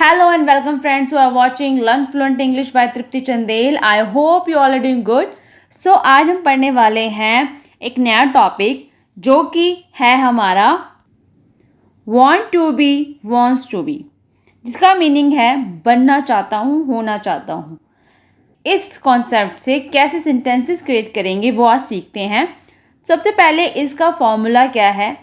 Hello and welcome friends who are watching Learn Fluent English by Tripti Chandel. I hope you all are doing good. So आज हम पढ़ने वाले हैं एक नया टॉपिक जो कि है हमारा want to be, wants to be, जिसका मीनिंग है बनना चाहता हूँ, होना चाहता हूँ। इस कॉन्सेप्ट से कैसे सेंटेंसेस क्रिएट करेंगे वो आज सीखते हैं। सबसे पहले इसका फॉर्मूला क्या है?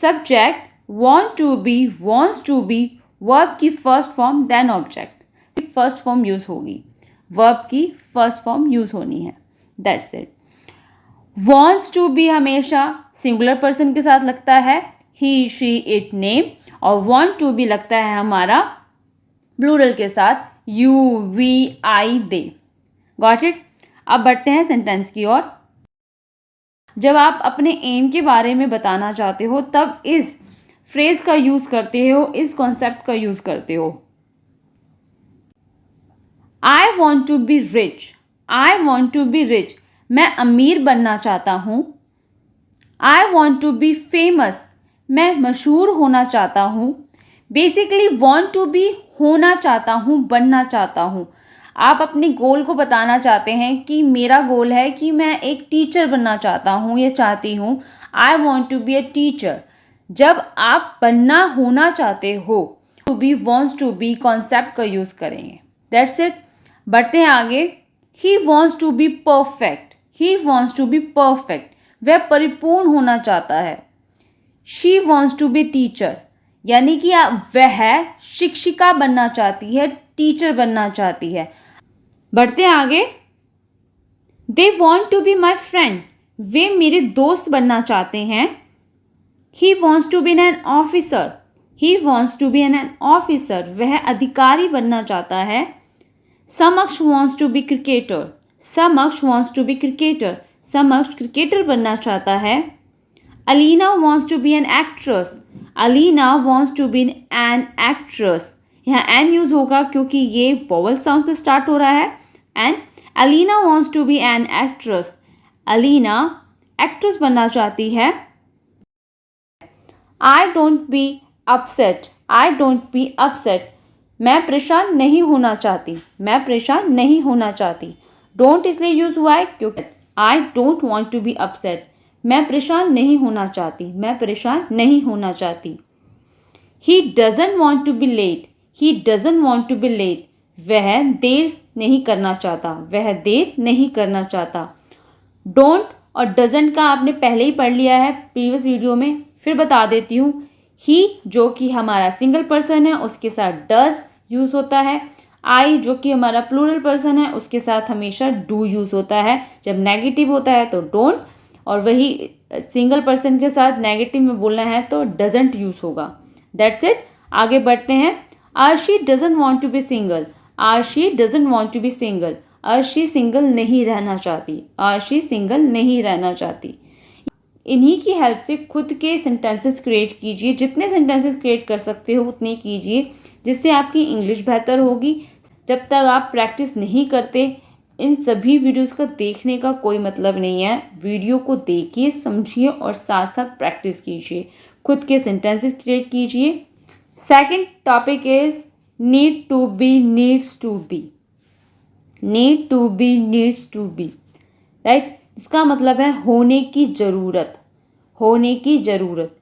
Subject want to be, wants to be, verb की फर्स्ट फॉर्म देन ऑब्जेक्ट की फर्स्ट फॉर्म यूज़ होगी, वर्ब की फर्स्ट फॉर्म यूज़ होनी है, that's it. Wants to be हमेशा सिंगुलर पर्सन के साथ लगता है, ही शी इट नेम, और वॉन्ट टू बी लगता है हमारा प्लूरल के साथ, you we I they. Got it? अब बढ़ते हैं सेंटेंस की ओर। जब आप अपने एम के बारे में बताना चाहते हो तब इस फ्रेज का यूज करते हो, इस कॉन्सेप्ट का यूज करते हो। I want to be rich, I want to be rich, मैं अमीर बनना चाहता हूँ। I want to be famous, मैं मशहूर होना चाहता हूँ। बेसिकली वॉन्ट टू बी होना चाहता हूँ, बनना चाहता हूँ। आप अपने गोल को बताना चाहते हैं कि मेरा गोल है कि मैं एक टीचर बनना चाहता हूँ या चाहती हूँ। I want to be a teacher. जब आप बनना होना चाहते हो to be wants to be concept का यूज करेंगे, दैट्स इट। बढ़ते हैं आगे। He wants to be perfect, he wants to be perfect, वह परिपूर्ण होना चाहता है। She wants to be teacher, यानी कि वह शिक्षिका बनना चाहती है, टीचर बनना चाहती है। बढ़ते हैं आगे। They want to be my friend, वे मेरे दोस्त बनना चाहते हैं। He wants to be an officer, he wants to be an officer, वह अधिकारी बनना चाहता है। समक्ष wants to be cricketer, समक्ष wants to be cricketer, समक्ष क्रिकेटर बनना चाहता है। Alina wants to be an actress, Alina wants to be an actress, यहाँ एन यूज होगा क्योंकि ये वोवल साउंड से स्टार्ट हो रहा है। And Alina wants to be an actress, Alina actress बनना चाहती है। I don't be upset, I don't be upset, मैं परेशान नहीं होना चाहती, मैं परेशान नहीं होना चाहती। डोंट इसलिए यूज हुआ है क्योंकि I don't want to be upset, मैं परेशान नहीं होना चाहती, मैं परेशान नहीं होना चाहती। He doesn't want to be late, he doesn't want to be late, वह देर नहीं करना चाहता, वह देर नहीं करना चाहता। डोंट और डजंट का आपने पहले ही पढ़ लिया है प्रीवियस वीडियो में, फिर बता देती हूँ। ही जो कि हमारा सिंगल पर्सन है उसके साथ डज यूज़ होता है। आई जो कि हमारा प्लूरल पर्सन है उसके साथ हमेशा डू यूज़ होता है। जब नेगेटिव होता है तो डोंट, और वही सिंगल पर्सन के साथ नेगेटिव में बोलना है तो डजंट यूज़ होगा। That's it. आगे बढ़ते हैं। Arshi doesn't want to be single, Arshi doesn't want to be single, Arshi single नहीं रहना चाहती, अर्शी सिंगल नहीं रहना चाहती। इन्हीं की हेल्प से खुद के सेंटेंसेस क्रिएट कीजिए, जितने सेंटेंसेस क्रिएट कर सकते हो उतने कीजिए, जिससे आपकी इंग्लिश बेहतर होगी। जब तक आप प्रैक्टिस नहीं करते इन सभी वीडियोस का देखने का कोई मतलब नहीं है। वीडियो को देखिए, समझिए और साथ साथ प्रैक्टिस कीजिए, खुद के सेंटेंसेस क्रिएट कीजिए। Second topic is need to be, needs to be, need to be, needs to be, right. इसका मतलब है होने की ज़रूरत, होने की ज़रूरत।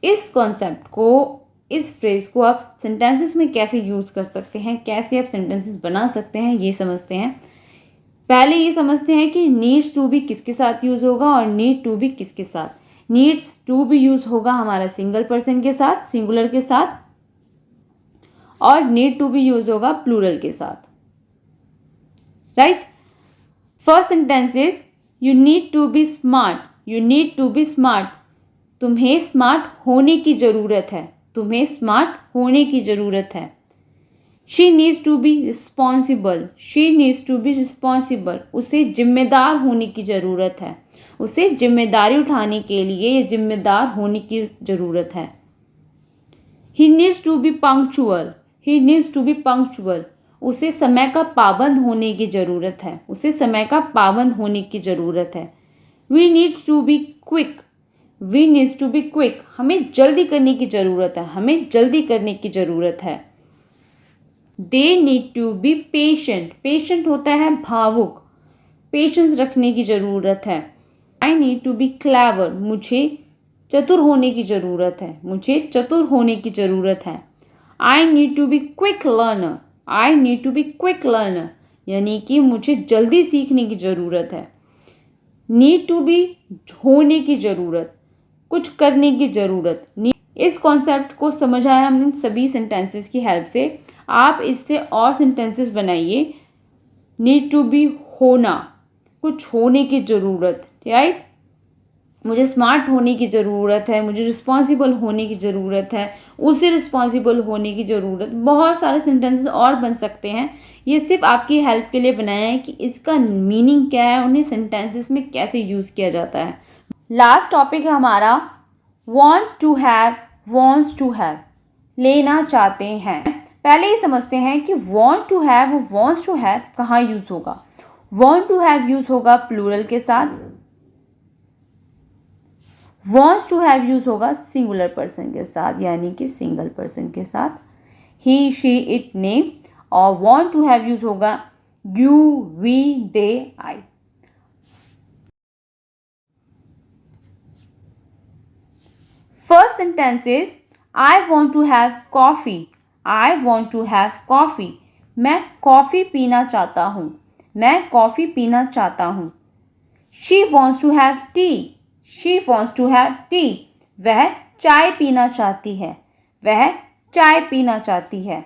इस कॉन्सेप्ट को, इस फ्रेज को आप सेंटेंसेस में कैसे यूज़ कर सकते हैं, कैसे आप सेंटेंसेस बना सकते हैं, ये समझते हैं। पहले ये समझते हैं कि नीड्स टू बी किसके साथ यूज़ होगा और नीड टू बी किसके साथ। नीड्स टू बी यूज़ होगा हमारा सिंगल पर्सन के साथ, सिंगुलर के साथ, और नीड टू बी यूज़ होगा प्लूरल के साथ, right. First sentence is you need to be smart, you need to be smart, तुम्हें स्मार्ट होने की ज़रूरत है, तुम्हें स्मार्ट होने की ज़रूरत है। She needs to be responsible, she needs to be responsible, उसे जिम्मेदार होने की ज़रूरत है, उसे जिम्मेदारी उठाने के लिए ये जिम्मेदार होने की ज़रूरत है। He needs to be punctual, he needs to be punctual, उसे समय का पाबंद होने की ज़रूरत है, उसे समय का पाबंद होने की ज़रूरत है। We needs to be quick, we needs to be quick, हमें जल्दी करने की ज़रूरत है, हमें जल्दी करने की ज़रूरत है। They need to be patient, patient होता है भावुक, पेशेंस रखने की ज़रूरत है। I need to be clever, मुझे चतुर होने की ज़रूरत है, मुझे चतुर होने की ज़रूरत है। I need to be quick learner, I need to be quick learner, यानी कि मुझे जल्दी सीखने की ज़रूरत है। नीड टू बी होने की ज़रूरत, कुछ करने की ज़रूरत। इस कॉन्सेप्ट को समझा है हमने सभी सेंटेंसेस की हेल्प से। आप इससे और सेंटेंसेस बनाइए। नीड टू बी होना, कुछ होने की ज़रूरत, राइट। मुझे स्मार्ट होने की ज़रूरत है, मुझे रिस्पॉन्सिबल होने की ज़रूरत है, उसे रिस्पॉन्सिबल होने की ज़रूरत। बहुत सारे सेंटेंसेस और बन सकते हैं। ये सिर्फ आपकी हेल्प के लिए बनाया है कि इसका मीनिंग क्या है, उन्हें सेंटेंसेस में कैसे यूज़ किया जाता है। लास्ट टॉपिक है हमारा want to have, wants to have, लेना चाहते हैं। पहले ही समझते हैं कि वॉन्ट टू हैव और वॉन्ट्स टू हैव कहाँ यूज़ होगा। वॉन्ट टू हैव यूज़ होगा प्लूरल के साथ, वॉन्ट्स टू हैव यूज़ होगा सिंगुलर पर्सन के साथ, यानी कि सिंगल पर्सन के साथ, ही शी इट नेम। और वॉन्ट टू हैव यूज़ होगा you we they I. First sentence is I want to have coffee, I want to have coffee, मैं कॉफ़ी पीना चाहता हूँ, मैं कॉफ़ी पीना चाहता हूँ। She wants to have tea, she wants to have tea, वह चाय पीना चाहती है, वह चाय पीना चाहती है।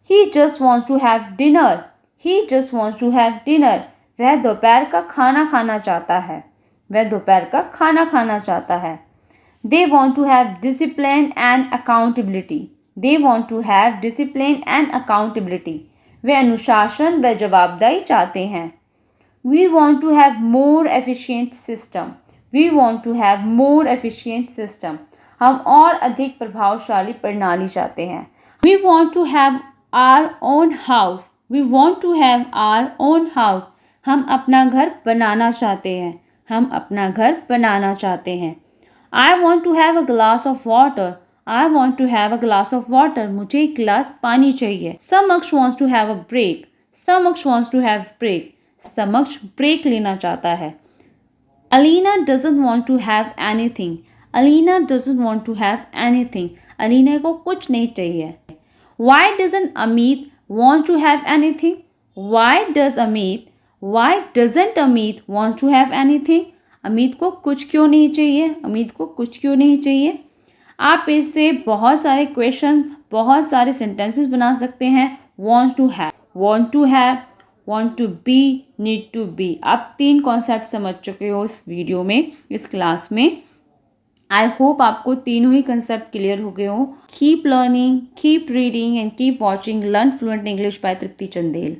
He just wants to have dinner, he just wants to have dinner, वह दोपहर का खाना खाना चाहता है, वह दोपहर का खाना खाना चाहता है। They want to have discipline and accountability, they want to have discipline and accountability, वे अनुशासन व जवाबदेही चाहते हैं। We want to have more efficient system, we want to have more efficient system, हम और अधिक प्रभावशाली प्रणाली चाहते हैं। We want to have our own house, we want to have our own house, हम अपना घर बनाना चाहते हैं, हम अपना घर बनाना चाहते हैं। I want to have a glass of water, I want to have a glass of water, मुझे एक गिलास पानी चाहिए। Samaksh wants to have a break, Samaksh wants to have break, Samaksh break लेना चाहता है। Alina doesn't want to have anything, Alina doesn't want to have anything, Alina को कुछ नहीं चाहिए। Why doesn't Amit want to have anything, why does Amit, why doesn't Amit want to have anything, Amit को कुछ क्यों नहीं चाहिए, अमित को कुछ क्यों नहीं चाहिए। आप इससे बहुत सारे क्वेश्चन, बहुत सारे सेंटेंसेस बना सकते हैं। Want to have, want to have, want to be, need to be. आप 3 कॉन्सेप्ट समझ चुके हो इस वीडियो में, इस क्लास में। आई होप आपको तीनों ही कंसेप्ट क्लियर हो गए हो। Keep learning, keep reading and keep watching learn fluent English by Tripti Chandel.